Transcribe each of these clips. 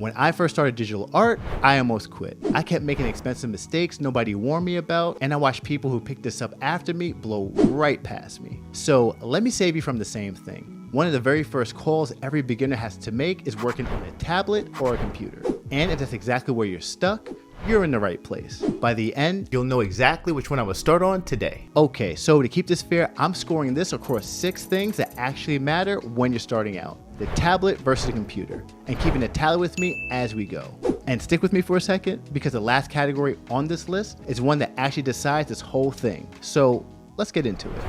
When I first started digital art, I almost quit. I kept making expensive mistakes nobody warned me about, and I watched people who picked this up after me blow right past me. So let me save you from the same thing. One of the very first calls every beginner has to make is working on a tablet or a computer. And if that's exactly where you're stuck, you're in the right place. By the end, you'll know exactly which one I will start on today. Okay, so to keep this fair, I'm scoring this across 6 things that actually matter when you're starting out. The tablet versus the computer, and keeping a tally with me as we go. And stick with me for a second, because the last category on this list is one that actually decides this whole thing. So let's get into it.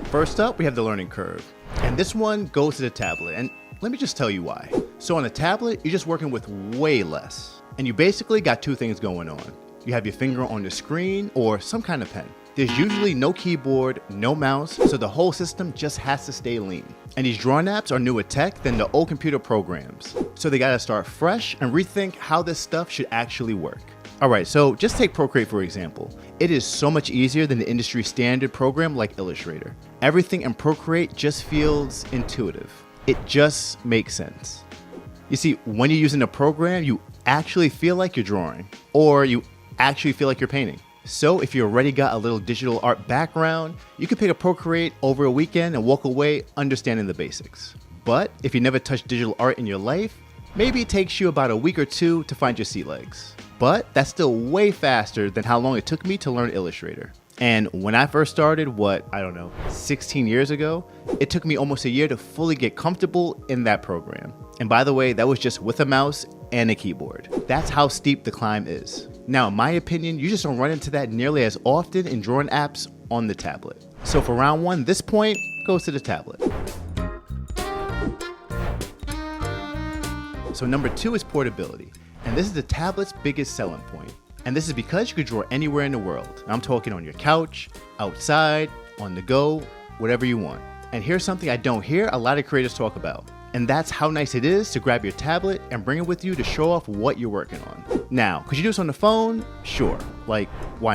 First up, we have the learning curve. And this one goes to the tablet, and let me just tell you why. So on a tablet, you're just working with way less. And you basically got 2 things going on. You have your finger on the screen or some kind of pen. There's usually no keyboard, no mouse, so the whole system just has to stay lean. And these drawing apps are newer tech than the old computer programs. So they gotta start fresh and rethink how this stuff should actually work. Alright, so just take Procreate for example. It is so much easier than the industry standard program like Illustrator. Everything in Procreate just feels intuitive. It just makes sense. You see, when you're using a program, you actually feel like you're drawing, or you actually feel like you're painting. So if you already got a little digital art background, you can pick a Procreate over a weekend and walk away understanding the basics. But if you never touched digital art in your life, maybe it takes you about a week or 2 to find your sea legs. But that's still way faster than how long it took me to learn Illustrator. And when I first started, 16 years ago, it took me almost a year to fully get comfortable in that program. And by the way, that was just with a mouse and a keyboard. That's how steep the climb is. Now, in my opinion, you just don't run into that nearly as often in drawing apps on the tablet. So for round 1, this point goes to the tablet. So number 2 is portability. And this is the tablet's biggest selling point. And this is because you can draw anywhere in the world. I'm talking on your couch, outside, on the go, whatever you want. And here's something I don't hear a lot of creators talk about. And that's how nice it is to grab your tablet and bring it with you to show off what you're working on. Now, could you do this on the phone? Sure, why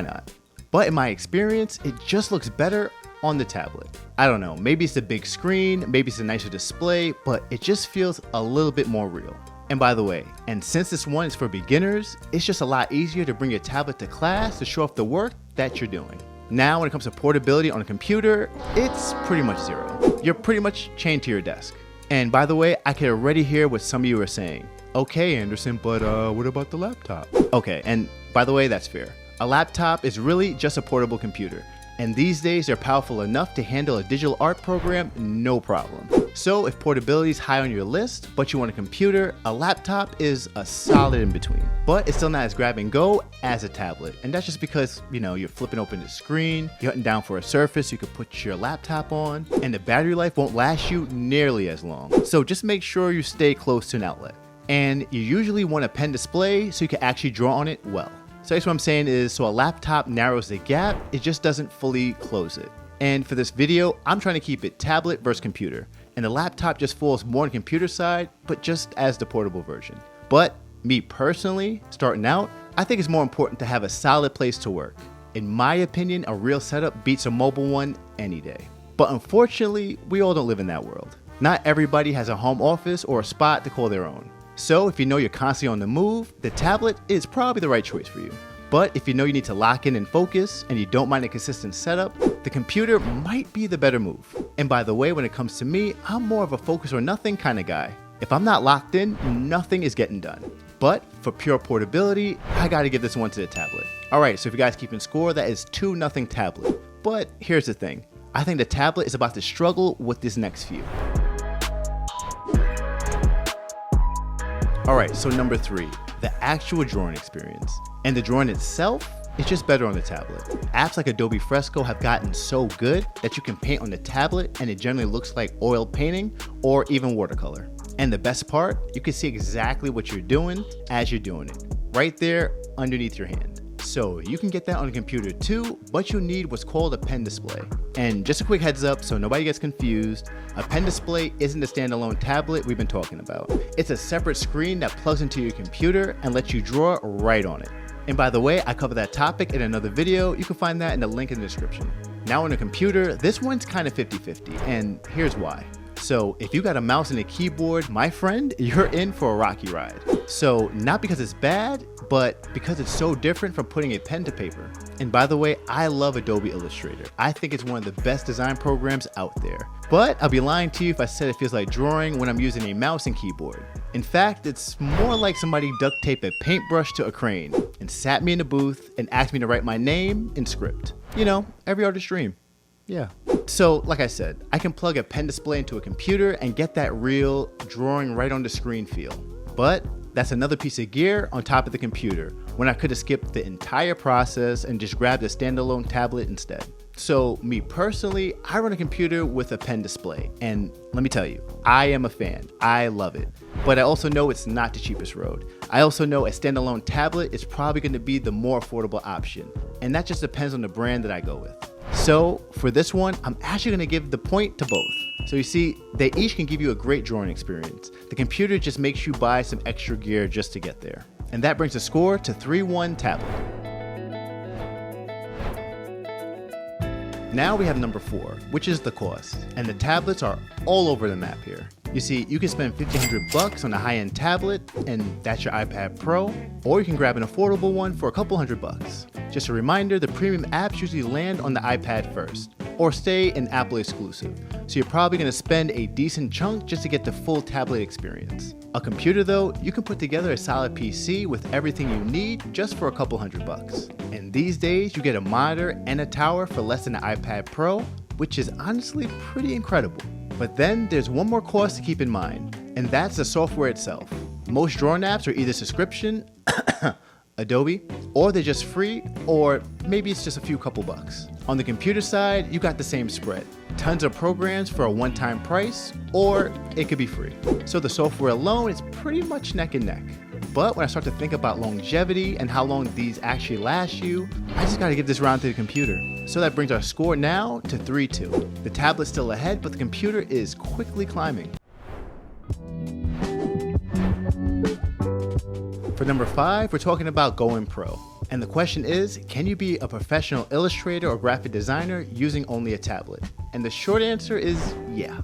not? But in my experience, it just looks better on the tablet. I don't know, maybe it's the big screen, maybe it's a nicer display, but it just feels a little bit more real. And by the way, and since this one is for beginners, it's just a lot easier to bring your tablet to class to show off the work that you're doing. Now, when it comes to portability on a computer, it's pretty much 0. You're pretty much chained to your desk. And by the way, I can already hear what some of you are saying. Okay, Anderson, but what about the laptop? Okay, and by the way, that's fair. A laptop is really just a portable computer. And these days, they're powerful enough to handle a digital art program, no problem. So if portability is high on your list, but you want a computer, a laptop is a solid in between. But it's still not as grab and go as a tablet. And that's just because, you're flipping open the screen, you're hunting down for a surface you could put your laptop on, and the battery life won't last you nearly as long. So just make sure you stay close to an outlet. And you usually want a pen display so you can actually draw on it well. So that's what I'm saying is, so a laptop narrows the gap, it just doesn't fully close it. And for this video, I'm trying to keep it tablet versus computer. And the laptop just falls more on the computer side, but just as the portable version. But me personally, starting out, I think it's more important to have a solid place to work. In my opinion, a real setup beats a mobile one any day. But unfortunately, we all don't live in that world. Not everybody has a home office or a spot to call their own. So if you know you're constantly on the move, the tablet is probably the right choice for you. But if you know you need to lock in and focus and you don't mind a consistent setup, the computer might be the better move. And by the way, when it comes to me, I'm more of a focus or nothing kind of guy. If I'm not locked in, nothing is getting done. But for pure portability, I gotta give this one to the tablet. Alright, so if you guys keeping score, that is 2-0 tablet. But here's the thing, I think the tablet is about to struggle with this next few. Alright, so number 3, the actual drawing experience. And the drawing itself is just better on the tablet. Apps like Adobe Fresco have gotten so good that you can paint on the tablet and it generally looks like oil painting or even watercolor. And the best part, you can see exactly what you're doing as you're doing it, right there underneath your hand. So you can get that on a computer too, but you need what's called a pen display. And just a quick heads up so nobody gets confused, a pen display isn't the standalone tablet we've been talking about. It's a separate screen that plugs into your computer and lets you draw right on it. And by the way, I cover that topic in another video. You can find that in the link in the description. Now on a computer, this one's kind of 50-50, and here's why. So if you got a mouse and a keyboard, my friend, you're in for a rocky ride. So not because it's bad, but because it's so different from putting a pen to paper. And by the way, I love Adobe Illustrator. I think it's one of the best design programs out there. But I'll be lying to you if I said it feels like drawing when I'm using a mouse and keyboard. In fact, it's more like somebody duct taped a paintbrush to a crane and sat me in a booth and asked me to write my name in script. You know, every artist's dream. Yeah. So, like I said, I can plug a pen display into a computer and get that real drawing right on the screen feel. But that's another piece of gear on top of the computer, when I could have skipped the entire process and just grabbed a standalone tablet instead. So me personally, I run a computer with a pen display, and let me tell you, I am a fan. I love it. But I also know it's not the cheapest road. I also know a standalone tablet is probably going to be the more affordable option, and that just depends on the brand that I go with. So for this one, I'm actually going to give the point to both. So you see, they each can give you a great drawing experience. The computer just makes you buy some extra gear just to get there. And that brings the score to 3-1 tablet. Now we have number 4, which is the cost. And the tablets are all over the map here. You see, you can spend $1,500 on a high-end tablet, and that's your iPad Pro, or you can grab an affordable one for a couple $100. Just a reminder, the premium apps usually land on the iPad first, or stay an Apple exclusive. So you're probably going to spend a decent chunk just to get the full tablet experience. A computer though, you can put together a solid PC with everything you need just for a couple $100. And these days you get a monitor and a tower for less than an iPad Pro, which is honestly pretty incredible. But then there's one more cost to keep in mind, and that's the software itself. Most drawing apps are either subscription, Adobe, or they're just free, or maybe it's just a few couple bucks. On the computer side, you got the same spread. Tons of programs for a one-time price, or it could be free. So the software alone is pretty much neck and neck. But when I start to think about longevity and how long these actually last you, I just gotta give this round to the computer. So that brings our score now to 3-2. The tablet's still ahead, but the computer is quickly climbing. For number 5, we're talking about going pro. And the question is, can you be a professional illustrator or graphic designer using only a tablet? And the short answer is yeah.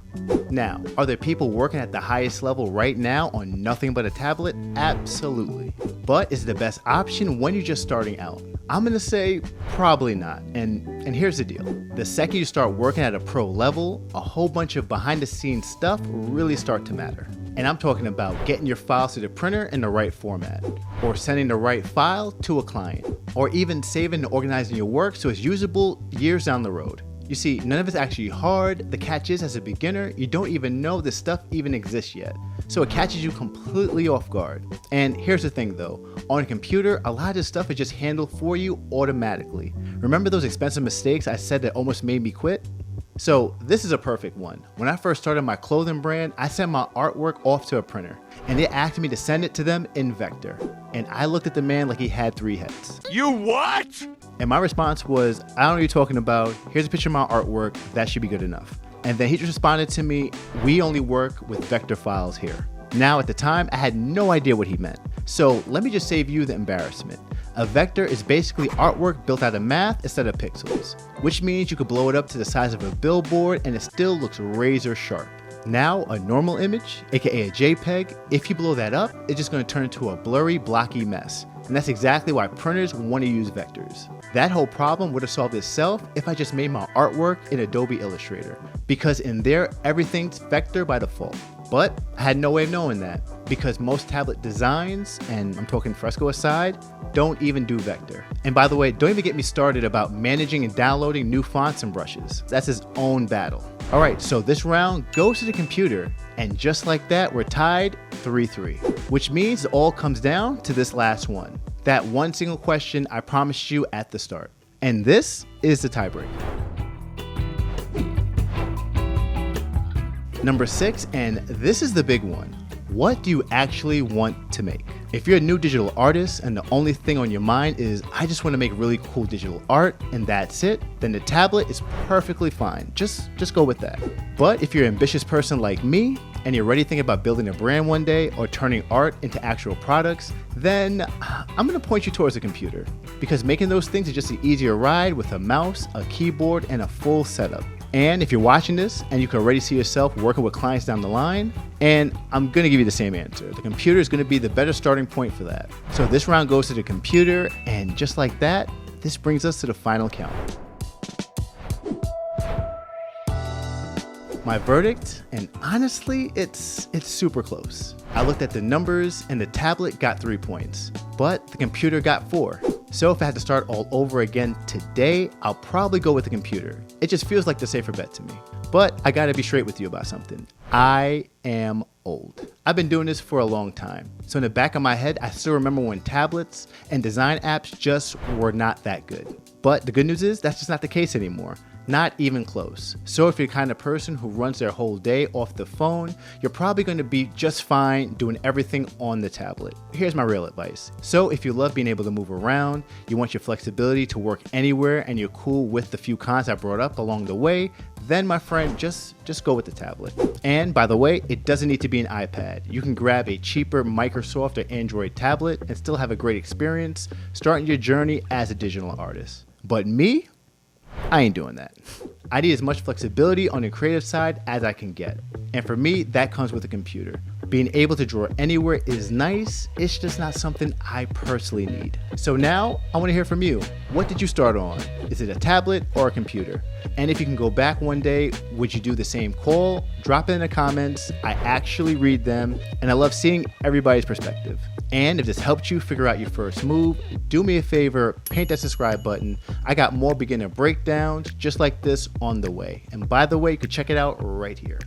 Now, are there people working at the highest level right now on nothing but a tablet? Absolutely. But is it the best option when you're just starting out? I'm gonna say probably not. And here's the deal. The second you start working at a pro level, a whole bunch of behind the scenes stuff really start to matter. And I'm talking about getting your files to the printer in the right format, or sending the right file to a client, or even saving and organizing your work so it's usable years down the road. You see, none of it's actually hard. The catch is, as a beginner, you don't even know this stuff even exists yet. So it catches you completely off guard. And here's the thing though, on a computer, a lot of this stuff is just handled for you automatically. Remember those expensive mistakes I said that almost made me quit? So this is a perfect one. When I first started my clothing brand, I sent my artwork off to a printer, and they asked me to send it to them in vector. And I looked at the man like he had 3 heads. You what? And my response was, I don't know what you're talking about. Here's a picture of my artwork. That should be good enough. And then he just responded to me, we only work with vector files here. Now at the time, I had no idea what he meant. So let me just save you the embarrassment. A vector is basically artwork built out of math instead of pixels, which means you could blow it up to the size of a billboard and it still looks razor sharp. Now, a normal image, aka a JPEG, if you blow that up, it's just going to turn into a blurry, blocky mess. And that's exactly why printers want to use vectors. That whole problem would have solved itself if I just made my artwork in Adobe Illustrator, because in there, everything's vector by default. But I had no way of knowing that, because most tablet designs, and I'm talking fresco aside, don't even do vector. And by the way, don't even get me started about managing and downloading new fonts and brushes. That's its own battle. All right, so this round goes to the computer, and just like that, we're tied 3-3, which means it all comes down to this last one. That one single question I promised you at the start. And this is the tiebreaker. Number 6, and this is the big one. What do you actually want to make? If you're a new digital artist and the only thing on your mind is, I just want to make really cool digital art and that's it, then the tablet is perfectly fine. Just go with that. But if you're an ambitious person like me and you're already thinking about building a brand one day or turning art into actual products, then I'm going to point you towards a computer, because making those things is just an easier ride with a mouse, a keyboard, and a full setup. And if you're watching this and you can already see yourself working with clients down the line, and I'm gonna give you the same answer. The computer is gonna be the better starting point for that. So this round goes to the computer, and just like that, this brings us to the final count. My verdict, and honestly, it's super close. I looked at the numbers and the tablet got 3 points, but the computer got 4. So if I had to start all over again today, I'll probably go with the computer. It just feels like the safer bet to me. But I gotta be straight with you about something. I am old. I've been doing this for a long time. So in the back of my head, I still remember when tablets and design apps just were not that good. But the good news is that's just not the case anymore. Not even close. So if you're the kind of person who runs their whole day off the phone, you're probably going to be just fine doing everything on the tablet. Here's my real advice. So if you love being able to move around, you want your flexibility to work anywhere, and you're cool with the few cons I brought up along the way, then my friend, just go with the tablet. And by the way, it doesn't need to be an iPad. You can grab a cheaper Microsoft or Android tablet and still have a great experience starting your journey as a digital artist. But me? I ain't doing that. I need as much flexibility on the creative side as I can get. And for me, that comes with a computer. Being able to draw anywhere is nice, it's just not something I personally need. So now, I want to hear from you. What did you start on? Is it a tablet or a computer? And if you can go back one day, would you do the same call? Drop it in the comments. I actually read them, and I love seeing everybody's perspective. And if this helped you figure out your first move, do me a favor, paint that subscribe button. I got more beginner breakdowns just like this on the way. And by the way, you can check it out right here.